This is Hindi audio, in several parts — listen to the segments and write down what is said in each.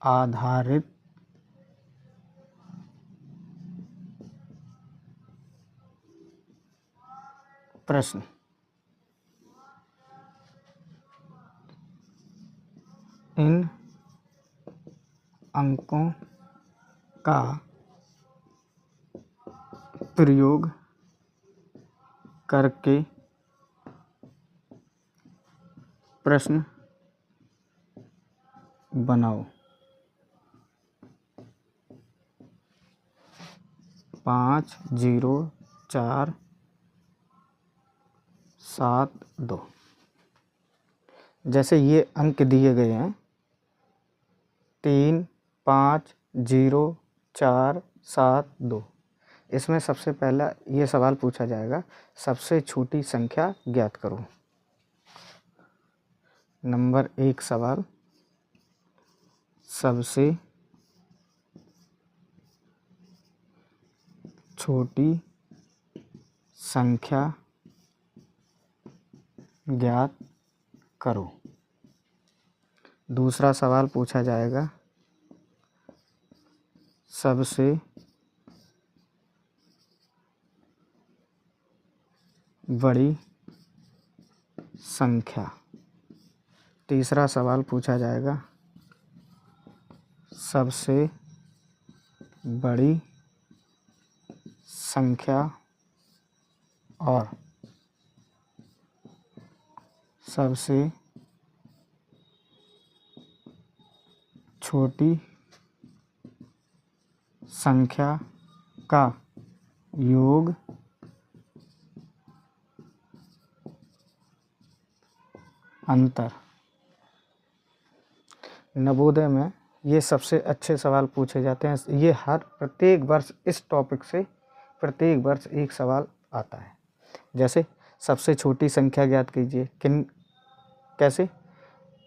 आधारित प्रश्न। इन अंकों का प्रयोग करके प्रश्न बनाओ। 5 0 4 7 2। जैसे ये अंक दिए गए हैं 3 5 0 4 7 2। इसमें सबसे पहला ये सवाल पूछा जाएगा, सबसे छोटी संख्या ज्ञात करो। नंबर 1 सवाल, सबसे छोटी संख्या ज्ञात करो। दूसरा सवाल पूछा जाएगा, सबसे बड़ी संख्या। तीसरा सवाल पूछा जाएगा, सबसे बड़ी संख्या और सबसे छोटी संख्या का योग अंतर। नवोदय में ये सबसे अच्छे सवाल पूछे जाते हैं। ये हर प्रत्येक वर्ष इस टॉपिक से प्रत्येक वर्ष एक सवाल आता है। जैसे सबसे छोटी संख्या ज्ञात कीजिए, कैसे?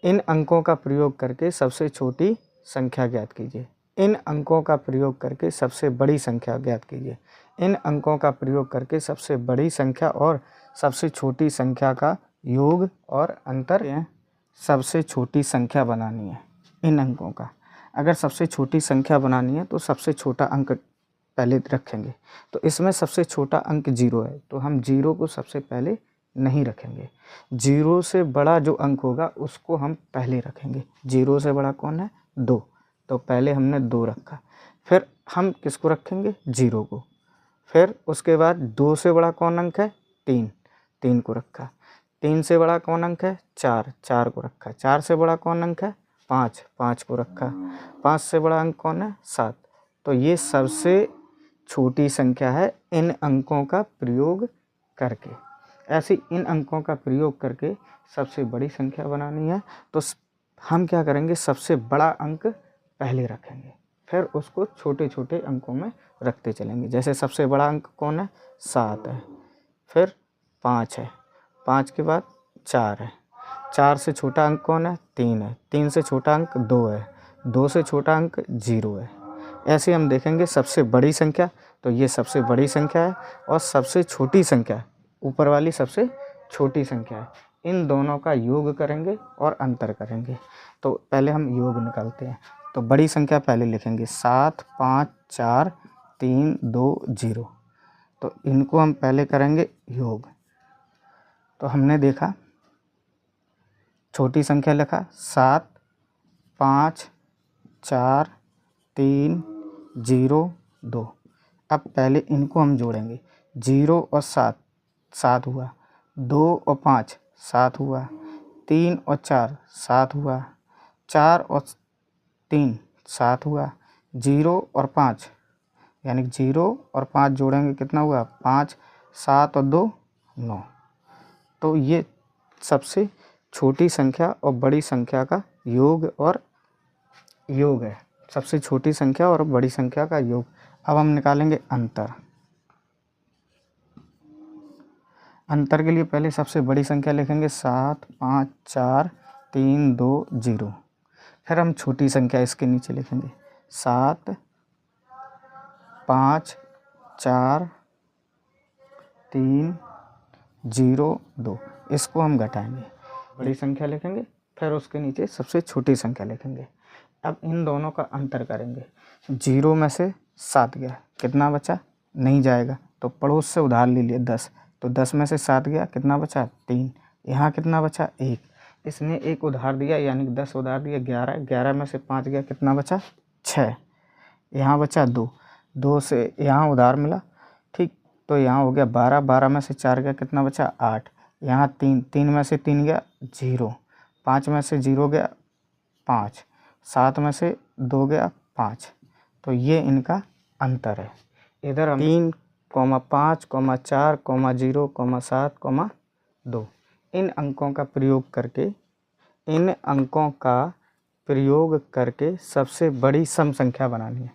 इन अंकों का प्रयोग करके सबसे छोटी संख्या ज्ञात कीजिए। इन अंकों का प्रयोग करके सबसे बड़ी संख्या ज्ञात कीजिए। इन अंकों का प्रयोग करके सबसे बड़ी संख्या और सबसे छोटी संख्या का योग और अंतर है। सबसे छोटी संख्या बनानी है इन अंकों का। अगर सबसे छोटी संख्या बनानी है तो सबसे छोटा अंक पहले रखेंगे। तो इसमें सबसे छोटा अंक 0 है, तो हम 0 को सबसे पहले नहीं रखेंगे। 0 से बड़ा जो अंक होगा उसको हम पहले रखेंगे। 0 से बड़ा कौन है? 2, तो पहले हमने 2 रखा। फिर हम किसको रखेंगे? 0 को। फिर उसके बाद 2 से बड़ा कौन अंक है? 3, 3 को रखा। 3 से बड़ा कौन अंक है? 4, 4 को रखा। 4 से बड़ा कौन अंक है? 5, 5 को रखा। 5 से बड़ा अंक कौन है? 7। तो ये सबसे छोटी संख्या है इन अंकों का प्रयोग करके। ऐसे इन अंकों का प्रयोग करके सबसे बड़ी संख्या बनानी है तो हम क्या करेंगे? सबसे बड़ा अंक पहले रखेंगे, फिर उसको छोटे छोटे अंकों में रखते चलेंगे। जैसे सबसे बड़ा अंक कौन है? 7 है, फिर 5 है, 5 के बाद 4 है। 4 से छोटा अंक कौन है? 3 है। 3 से छोटा अंक 2 है। 2 से छोटा अंक 0 है। ऐसे हम देखेंगे सबसे बड़ी संख्या, तो ये सबसे बड़ी संख्या है, और सबसे छोटी संख्या ऊपर वाली सबसे छोटी संख्या है। इन दोनों का योग करेंगे और अंतर करेंगे। तो पहले हम योग निकालते हैं। तो बड़ी संख्या पहले लिखेंगे 7 5 4 3 2 0। तो इनको हम पहले करेंगे योग। तो हमने देखा, छोटी संख्या लिखा 7 5 4 3 0 2। अब पहले इनको हम जोड़ेंगे। 0 और 7 7 हुआ, 2 और 5 7 हुआ, 3 और 4 7 हुआ, 4 और 3 7 हुआ, 0 और 5 यानी 0 और 5 जोड़ेंगे कितना हुआ? 5, 7 और 2 9। तो ये सबसे छोटी संख्या और बड़ी संख्या का योग और योग है। सबसे छोटी संख्या और बड़ी संख्या का योग। अब हम निकालेंगे अंतर। अंतर के लिए पहले सबसे बड़ी संख्या लिखेंगे 7 5 4 3 2 0। फिर हम छोटी संख्या इसके नीचे लिखेंगे 7 5 4 3 0 2। इसको हम घटाएंगे, बड़ी संख्या लिखेंगे, फिर उसके नीचे सबसे छोटी संख्या लिखेंगे। अब इन दोनों का अंतर करेंगे। 0 में से 7 गया, कितना बचा? नहीं जाएगा, तो पड़ोस से उधार ले लिए 10, तो 10 में से 7 गया, कितना बचा? 3। यहाँ कितना बचा? 1। इसने 1 उधार दिया यानी कि 10 उधार दिया, 11। 11 में से 5 गया, कितना बचा? 6। यहाँ बचा 2। 2 से यहाँ उधार मिला, ठीक, तो यहाँ हो गया 12। 12 में से 4 गया, कितना बचा? 8। यहाँ 3। 3 में से 3 गया, 0। 5 में से 0 गया, 5। 7 में से 2 गया, 5। तो ये इनका अंतर है। इधर हम 3, 5, 4, 0, 7, 2 इन अंकों का प्रयोग करके सबसे बड़ी सम संख्या बनानी है।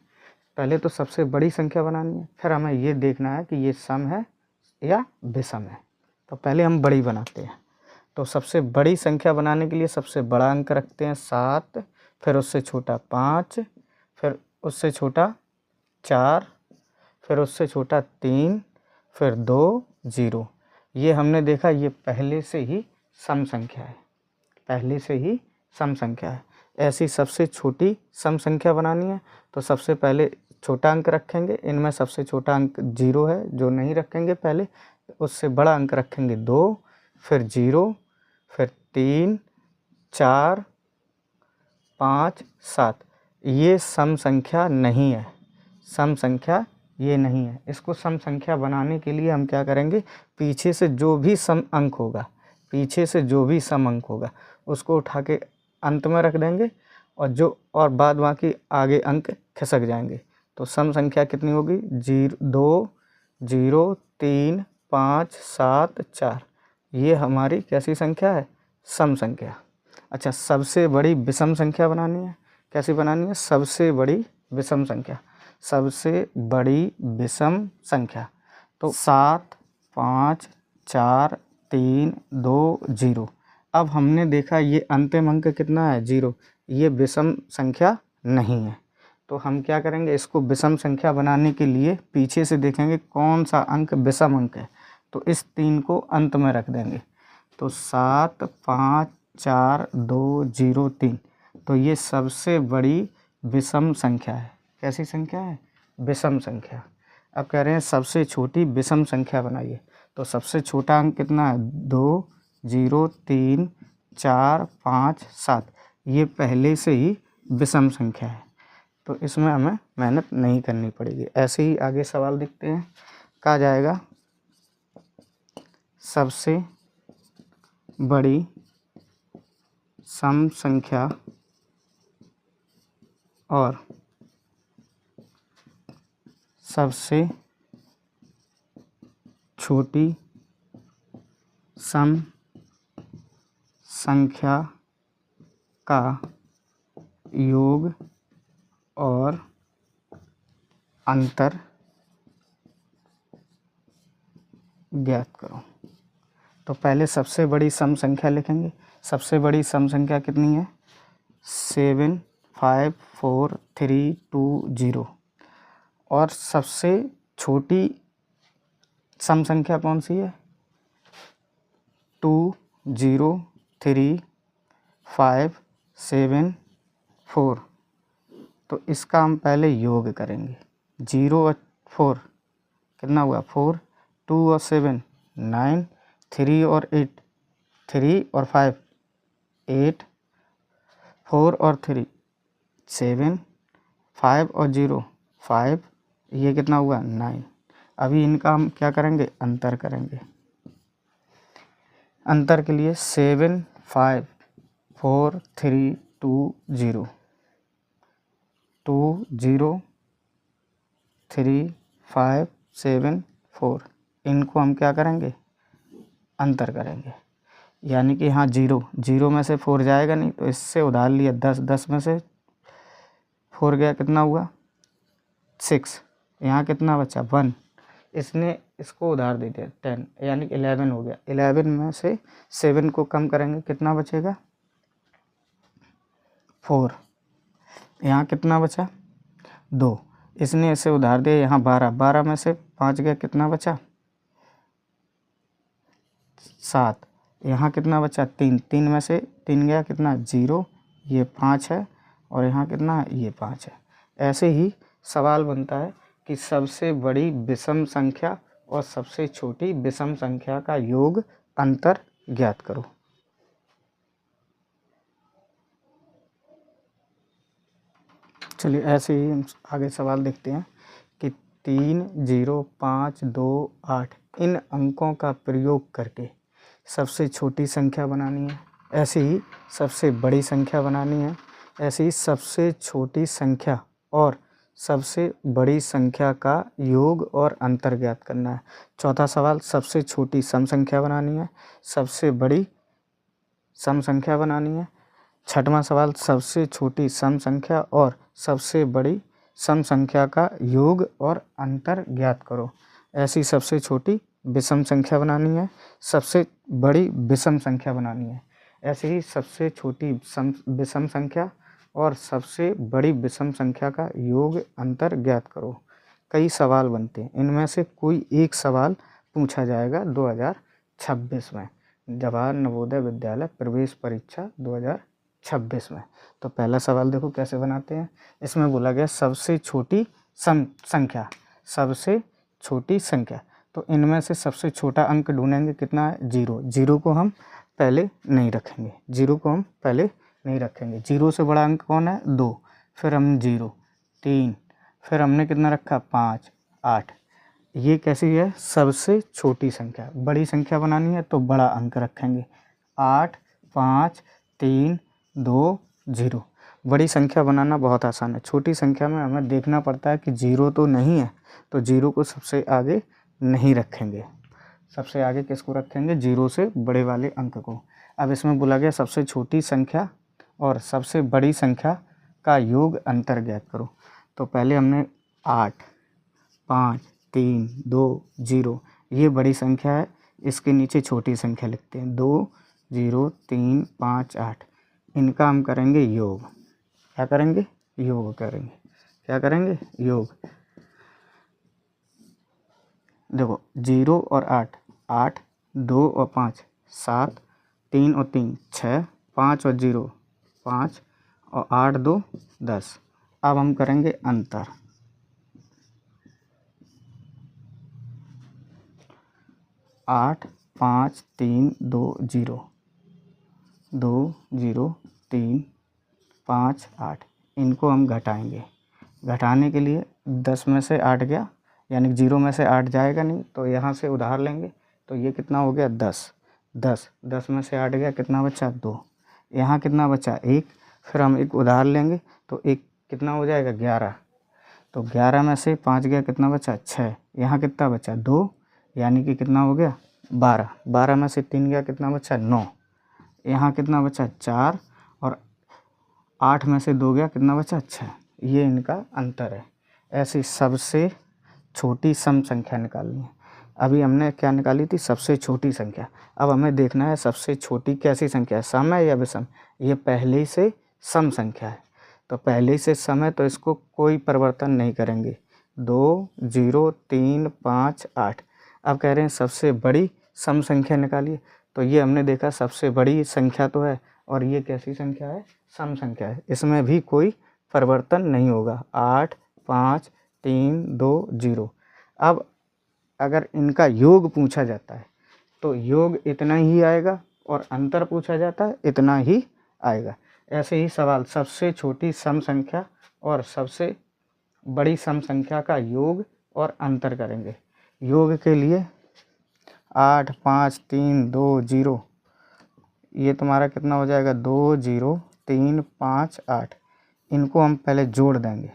पहले तो सबसे बड़ी संख्या बनानी है, फिर हमें ये देखना है कि ये सम है या विषम है। तो पहले हम बड़ी बनाते हैं। तो सबसे बड़ी संख्या बनाने के लिए सबसे बड़ा अंक रखते हैं 7, फिर उससे छोटा 5, फिर उससे छोटा 4, फिर उससे छोटा 3, फिर 2, 0। ये हमने देखा, ये पहले से ही सम संख्या है, पहले से ही सम संख्या है। ऐसी सबसे छोटी सम संख्या बनानी है तो सबसे पहले छोटा अंक रखेंगे। इनमें सबसे छोटा अंक 0 है, जो नहीं रखेंगे पहले। उससे बड़ा अंक रखेंगे 2, फिर 0, फिर 3, 4, 5, 7। ये सम संख्या नहीं है, सम संख्या ये नहीं है। इसको सम संख्या बनाने के लिए हम क्या करेंगे, पीछे से जो भी सम अंक होगा उसको उठा के अंत में रख देंगे, और बाद बाकी आगे अंक खिसक जाएंगे। तो सम संख्या कितनी होगी? 2, 0, 3, 5, 7, 4। ये हमारी कैसी संख्या है? सम संख्या। अच्छा, सबसे बड़ी विषम संख्या बनानी है। कैसी बनानी है? सबसे बड़ी विषम संख्या। सबसे बड़ी विषम संख्या तो 7, 5, 4, 3, 2, 0। अब हमने देखा ये अंतिम अंक कितना है? 0। ये विषम संख्या नहीं है। तो हम क्या करेंगे, इसको विषम संख्या बनाने के लिए पीछे से देखेंगे कौन सा अंक विषम अंक है, तो इस 3 को अंत में रख देंगे। तो 7, 5, 4, 2, 0, 3। तो ये सबसे बड़ी विषम संख्या है। कैसी संख्या है? विषम संख्या। अब कह रहे हैं सबसे छोटी विषम संख्या बनाइए। तो सबसे छोटा अंक कितना है? 2, 0, 3, 4, 5, 7। ये पहले से ही विषम संख्या है, तो इसमें हमें मेहनत नहीं करनी पड़ेगी। ऐसे ही आगे सवाल देखते हैं। कहा जाएगा सबसे बड़ी सम संख्या और सबसे छोटी सम संख्या का योग और अंतर ज्ञात करो। तो पहले सबसे बड़ी सम संख्या लिखेंगे। सबसे बड़ी सम संख्या कितनी है? 7, 5, 4, 3, 2, 0। और सबसे छोटी सम संख्या कौन सी है? 2, 0, 3, 5, 7, 4। तो इसका हम पहले योग करेंगे। 0 और 4 कितना हुआ? 4, 2 और 7 9, 3 और 8 3 और 5 8, 4 और 3 7, 5 और 0 5, ये कितना हुआ? 9। अभी इनका हम क्या करेंगे? अंतर करेंगे। अंतर के लिए 7, 5, 4, 3, 2, 0 2, 0, 3, 5, 7, 4। इनको हम क्या करेंगे? अंतर करेंगे। यानी कि यहाँ 0 में से 4 जाएगा नहीं, तो इससे उधार लिया 10, 10 में से 4 गया, कितना हुआ? 6। यहाँ कितना बचा? 1। इसने इसको उधार दे दिया 10, यानी कि 11 हो गया। 11 में से 7 को कम करेंगे, कितना बचेगा? 4। यहाँ कितना बचा? 2। इसने इसे उधार दिया, यहाँ 12, 12 में से 5 गया, कितना बचा? 7। यहाँ कितना बचा? 3, 3 में से 3 गया, कितना? 0। ये 5 है, और यहाँ कितना है, ये 5 है। ऐसे ही सवाल बनता है कि सबसे बड़ी विषम संख्या और सबसे छोटी विषम संख्या का योग अंतर ज्ञात करो। चलिए ऐसे ही हम आगे सवाल देखते हैं कि 3, 0, 5, 2, 8 इन अंकों का प्रयोग करके सबसे छोटी संख्या बनानी है, ऐसे ही सबसे बड़ी संख्या बनानी है, ऐसे ही सबसे छोटी संख्या और सबसे बड़ी संख्या का योग और अंतर ज्ञात करना है। चौथा सवाल, सबसे छोटी सम संख्या बनानी है, सबसे बड़ी सम संख्या बनानी है। छठवां सवाल, सबसे छोटी सम संख्या और सबसे बड़ी सम संख्या का योग और अंतर ज्ञात करो। ऐसी सबसे छोटी विषम संख्या बनानी है, सबसे बड़ी विषम संख्या बनानी है, ऐसे ही सबसे छोटी विषम संख्या और सबसे बड़ी विषम संख्या का योग अंतर ज्ञात करो। कई सवाल बनते हैं, इनमें से कोई एक सवाल पूछा जाएगा 2026 में, जवाहर नवोदय विद्यालय प्रवेश परीक्षा 2026 में। तो पहला सवाल देखो कैसे बनाते हैं। इसमें बोला गया सबसे छोटी संख्या, सबसे छोटी संख्या, तो इनमें से सबसे छोटा अंक ढूंढेंगे, कितना है, 0। 0 को हम पहले नहीं रखेंगे, 0 को हम पहले नहीं रखेंगे। 0 से बड़ा अंक कौन है, 2, फिर हम 0, 3, फिर हमने कितना रखा, 5, 8। ये कैसी है, सबसे छोटी संख्या। बड़ी संख्या बनानी है तो बड़ा अंक रखेंगे, 8, 5, 3, 2, 0। बड़ी संख्या बनाना बहुत आसान है। छोटी संख्या में हमें देखना पड़ता है कि 0 तो नहीं है, तो 0 को सबसे आगे नहीं रखेंगे। सबसे आगे किसको रखेंगे, 0 से बड़े वाले अंक को। अब इसमें बोला गया सबसे छोटी संख्या और सबसे बड़ी संख्या का योग अंतर ज्ञात करो। तो पहले हमने 8, 5, 3, 2, 0, ये बड़ी संख्या है, इसके नीचे छोटी संख्या लिखते हैं, 2, 0, 3, 5, 8। इनका हम करेंगे योग। क्या करेंगे, योग करेंगे। क्या करेंगे, योग। देखो 0 और 8, 8, 2 और 5, 7, 3 और 3, 6, 5 और 0, 5 और 8, 2, 10। अब हम करेंगे अंतर। 8, 5, 3, 2, 0, 2, 0, 3, 5, 8। इनको हम घटाएंगे। घटाने के लिए 10 में से 8 गया, यानी 0 में से 8 जाएगा नहीं, तो यहाँ से उधार लेंगे, तो ये कितना हो गया, 10। 10 में से 8 गया, कितना बचा, 2। यहाँ कितना बचा, 1। फिर हम एक उधार लेंगे, तो एक कितना हो जाएगा, 11। तो 11 में से 5 गया, कितना बचा, 6। यहाँ कितना बचा, 2, यानी कि कितना हो गया, 12। 12 में से 3 गया, कितना बचा, 9। यहाँ कितना बचा, 4। और 8 में से 2 गया, कितना बचा, 6। ये इनका अंतर है। ऐसी सबसे छोटी सम संख्या निकालनी है। अभी हमने क्या निकाली थी, सबसे छोटी संख्या। अब हमें देखना है सबसे छोटी कैसी संख्या है, सम है या विषम। ये पहले से सम संख्या है, तो पहले से सम है, तो इसको कोई परिवर्तन नहीं करेंगे। 2, 0, 3, 5, 8। अब कह रहे हैं सबसे बड़ी सम संख्या निकालिए, तो ये हमने देखा सबसे बड़ी संख्या तो है, और ये कैसी संख्या है, सम संख्या है, इसमें भी कोई परिवर्तन नहीं होगा। 8, 5, 3, 2, 0। अब अगर इनका योग पूछा जाता है तो योग इतना ही आएगा, और अंतर पूछा जाता है इतना ही आएगा। ऐसे ही सवाल सबसे छोटी सम संख्या और सबसे बड़ी सम संख्या का योग और अंतर करेंगे। योग के लिए 8, 5, 3, 2, 0, ये तुम्हारा कितना हो जाएगा, 2, 0, 3, 5, 8। इनको हम पहले जोड़ देंगे,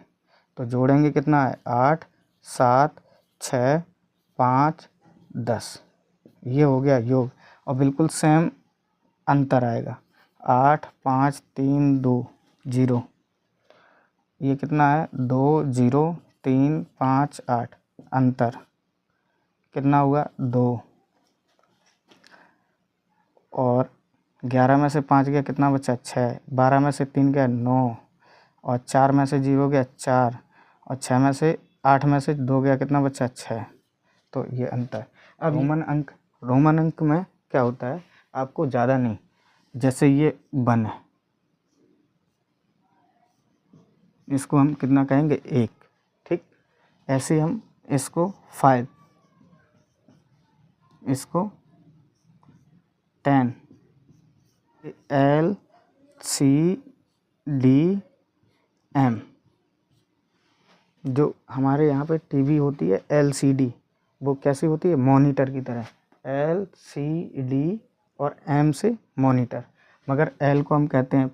तो जोड़ेंगे कितना है, 8, 7, 6, 5, 10। ये हो गया योग, और बिल्कुल सेम अंतर आएगा, 8, 5, 3, 2, 0। ये कितना है, 2, 0, 3, 5, 8। अंतर कितना हुआ, 2। और 11 में से 5 गया, कितना बचा, 6। 12 में से 3 गया, 9। और 4 में से 0 गया, 4। और 6 में से 8 में से 2 गया, कितना बचा, 6। तो ये अंतर। अब रोमन अंक में क्या होता है, आपको ज़्यादा नहीं, जैसे ये 1 है, इसको हम कितना कहेंगे 1, ठीक। ऐसे हम इसको 5, इसको 10, L C D M। जो हमारे यहाँ पे टीवी होती है LCD, वो कैसी होती है, मॉनिटर की तरह, LCD और M से मॉनिटर। मगर L को हम कहते हैं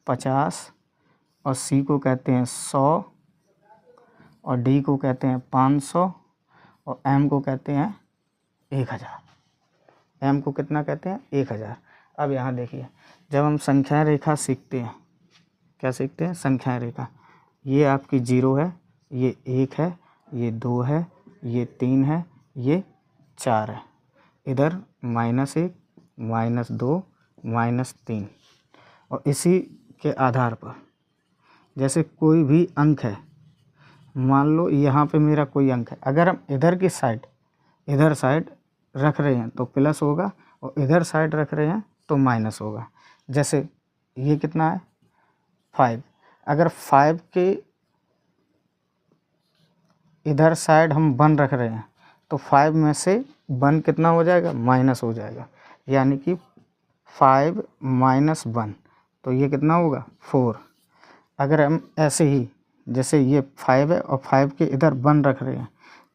50 और C को कहते हैं 100 और D को कहते हैं 500 और M को कहते हैं 1000। M को कितना कहते हैं, 1000। अब यहाँ देखिए, जब हम संख्या रेखा सीखते हैं, क्या सीखते हैं, संख्या रेखा। ये आपकी 0 है, ये 1 है, ये 2 है, ये 3 है, ये 4 है। इधर -1, -2, -3। और इसी के आधार पर जैसे कोई भी अंक है, मान लो यहाँ पे मेरा कोई अंक है, अगर हम इधर साइड रख रहे हैं तो प्लस होगा और इधर साइड रख रहे हैं तो माइनस होगा। जैसे ये कितना है, 5। अगर 5 के इधर साइड हम 1 रख रहे हैं तो 5 में से 1 कितना हो जाएगा, माइनस हो जाएगा। यानी कि 5 - 1, तो ये कितना होगा, 4। अगर हम ऐसे ही, जैसे ये 5 है और 5 के इधर 1 रख रहे हैं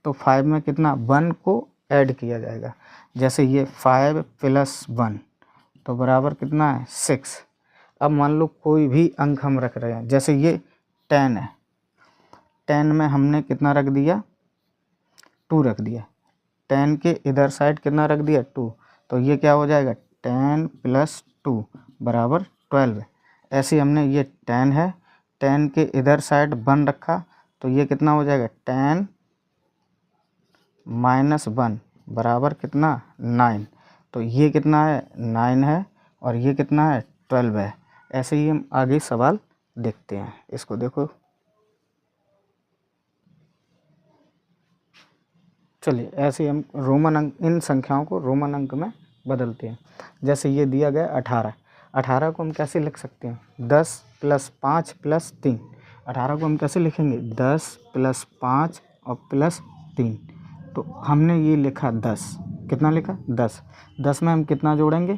तो 5 में कितना, 1 को ऐड किया जाएगा। जैसे ये 5 + 1 तो बराबर कितना है, 6। अब मान लो कोई भी अंक हम रख रहे हैं, जैसे ये 10 है, 10 में हमने कितना रख दिया, 2 रख दिया। 10 के इधर साइड कितना रख दिया, 2, तो ये क्या हो जाएगा, 10 + 2 बराबर 12। ऐसे हमने ये 10 है, 10 के इधर साइड 1 रखा तो ये कितना हो जाएगा, 10 - 1 बराबर कितना, 9। तो ये कितना है, 9 है और ये कितना है, 12 है। ऐसे ही हम आगे सवाल देखते हैं। इसको देखो, चलिए ऐसे ही हम रोमन अंक, इन संख्याओं को रोमन अंक में बदलते हैं। जैसे ये दिया गया 18, 18 को हम कैसे लिख सकते हैं, 10 + 5 + 3। 18 को हम कैसे लिखेंगे, 10 + 5 और +3। तो हमने ये लिखा 10, कितना लिखा, 10। 10 में हम कितना जोड़ेंगे,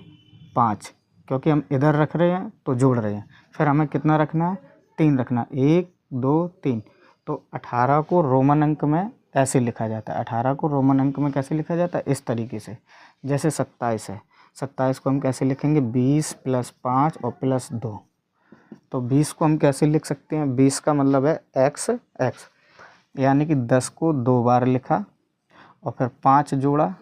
5, क्योंकि हम इधर रख रहे हैं तो जोड़ रहे हैं। फिर हमें कितना रखना है, 3 रखना, 1 2 3। तो 18 को रोमन अंक में ऐसे लिखा जाता है। 18 को रोमन अंक में कैसे लिखा जाता है, इस तरीके से। जैसे 27 है, 27 को हम कैसे लिखेंगे, 20 + 5 और +2। तो 20 को हम कैसे लिख सकते हैं, 20 का मतलब है x, यानी कि 10 को 2 बार लिखा और फिर 5 जोड़ा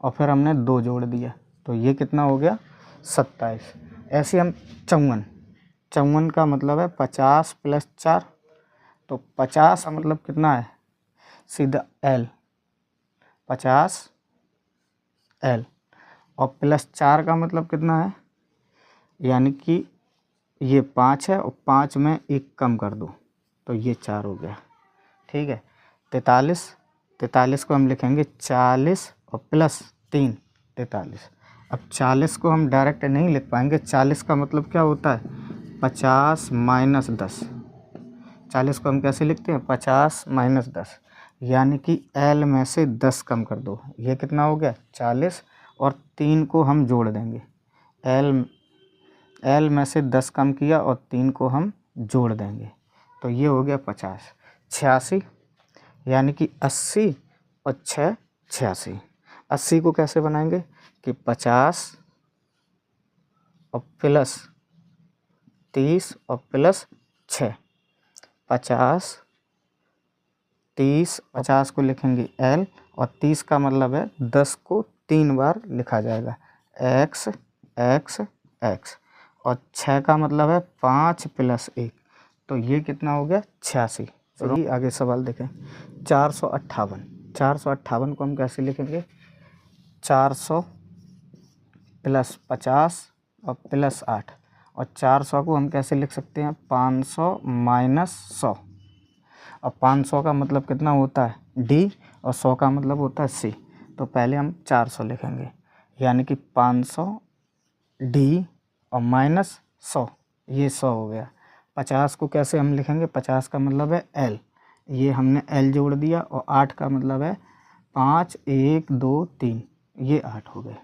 और फिर हमने 2 जोड़ दिया, तो ये कितना हो गया, 27। ऐसे हम 54 का मतलब है 50 + 4। तो 50 का मतलब कितना है, सीधा L, 50 L। और +4 का मतलब कितना है, यानी कि ये 5 है और 5 में 1 कम कर दो तो ये 4 हो गया, ठीक है। 43 को हम लिखेंगे 40 और +3 43। अब 40 को हम डायरेक्ट नहीं लिख पाएंगे, 40 का मतलब क्या होता है, 50 - 10। 40 को हम कैसे लिखते हैं, 50 - 10, यानी कि L में से 10 कम कर दो, ये कितना हो गया, 40। और 3 को हम जोड़ देंगे, L में से 10 कम किया और 3 को हम जोड़ देंगे, तो ये हो गया 50। 86, यानी कि 80 और 6 86। 80 को कैसे बनाएंगे कि 50 और +30 और +6, 50 30। 50 को लिखेंगे L और 30 का मतलब है 10 को 3 बार लिखा जाएगा, x x x। और 6 का मतलब है 5 + 1, तो ये कितना हो गया, 86। चलिए आगे सवाल देखें। 458 को हम कैसे लिखेंगे, 400 + 50 और +8। और 400 को हम कैसे लिख सकते हैं, 500 - 100। और 500 का मतलब कितना होता है, D, और 100 का मतलब होता है C। तो पहले हम 400 लिखेंगे, यानी कि 500 D और -100, ये 100 हो गया। 50 को कैसे हम लिखेंगे, 50 का मतलब है L, ये हमने L जोड़ दिया, और 8 का मतलब है 5 1 2 3, ये 8 हो गए,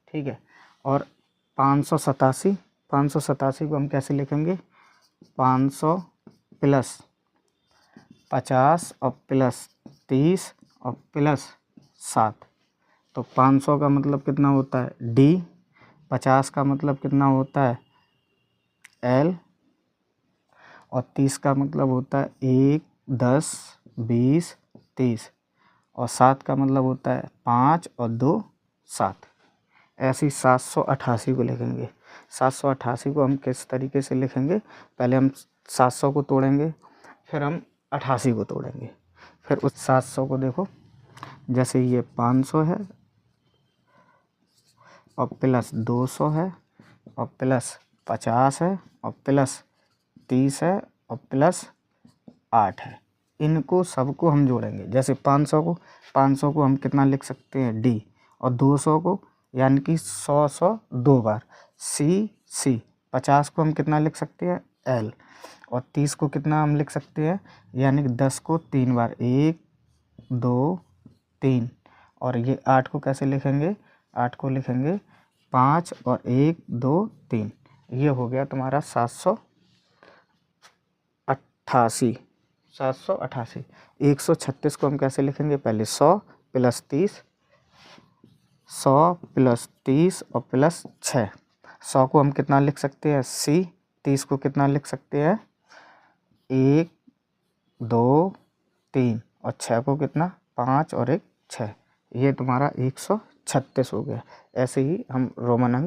ठीक है। और 587 को हम कैसे लिखेंगे, 500 प्लस 50 और प्लस 30 और प्लस 7, तो 500 का मतलब कितना होता है D, 50 का मतलब कितना होता है L, और 30 का मतलब होता है 1 10 20 30, और 7 का मतलब होता है 5 और 2 7। ऐसे ही 788 को लिखेंगे। 788 को हम किस तरीके से लिखेंगे, पहले हम 700 को तोड़ेंगे, फिर हम 88 को तोड़ेंगे। फिर उस 700 को देखो, जैसे ये 500 है और प्लस 200 है और प्लस 50 है और प्लस 30 है और प्लस 8 है, इनको सबको हम जोड़ेंगे। जैसे 500 को हम कितना लिख सकते हैं D, और 200 को यानी कि 100 2 बार C। 50 को हम कितना लिख सकते हैं L, और 30 को कितना हम लिख सकते हैं, यानी कि 10 को 3 बार 1 2 3, और ये 8 को कैसे लिखेंगे, 8 को लिखेंगे 5 और 1 2 3। ये हो गया तुम्हारा 788। 136 को हम कैसे लिखेंगे, पहले 100 प्लस 30, 100 प्लस 30 और प्लस 6। 100 को हम कितना लिख सकते हैं C, 30 को कितना लिख सकते हैं 1 2 3, और 6 को कितना 5 और 1 6। ये तुम्हारा 136 हो गया। ऐसे ही हम रोमन अंक